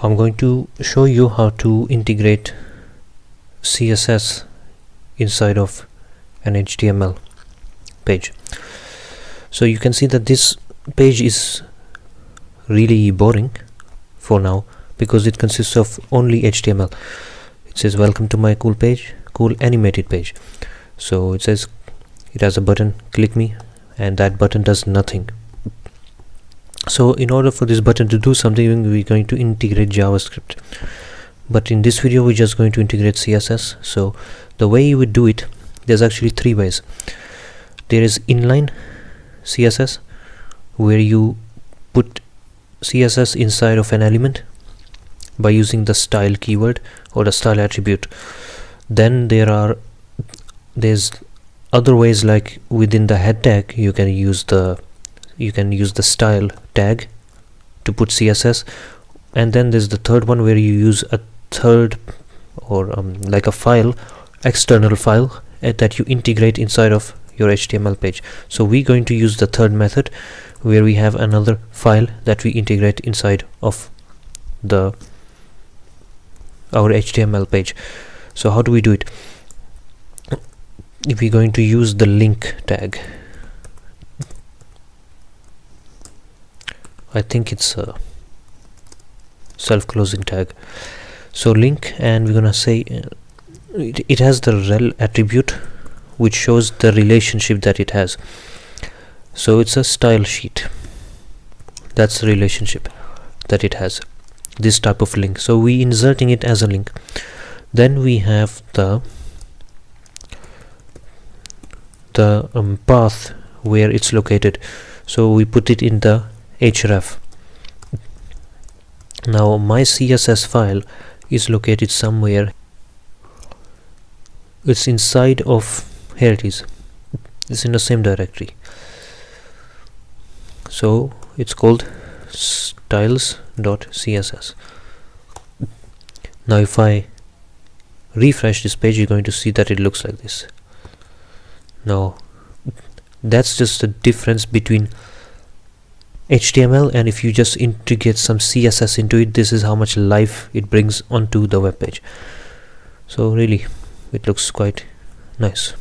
I'm going to show you how to integrate CSS inside of an HTML page. So you can see that this page is really boring for now because it consists of only HTML. It says welcome to my cool page, cool animated page. So it says it has a button, click me, and that button does nothing. So in order for this button to do something, we're going to integrate JavaScript, but in this video we're just going to integrate CSS. So the way you would do it, there's actually three ways. There is inline CSS, where you put CSS inside of an element by using the style keyword or the style attribute. Then there's other ways, like within the head tag you can use the style tag to put CSS, and then there's the third one where you use a third or like a file, external file that you integrate inside of your HTML page. So we're going to use the third method, where we have another file that we integrate inside of our HTML page. So how do we do it? If we're going to use the link tag, I think it's a self-closing tag. So link, and we're gonna say it has the rel attribute which shows the relationship that it has. So it's a style sheet, that's the relationship that it has, this type of link. So we inserting it as a link. Then we have the path where it's located, so we put it in the href. Now my CSS file is located somewhere, it's inside of, here it is, it's in the same directory. So it's called styles.css. Now if I refresh this page, you're going to see that it looks like this. Now that's just the difference between HTML, and if you just integrate some CSS into it, this is how much life it brings onto the web page. So really it looks quite nice.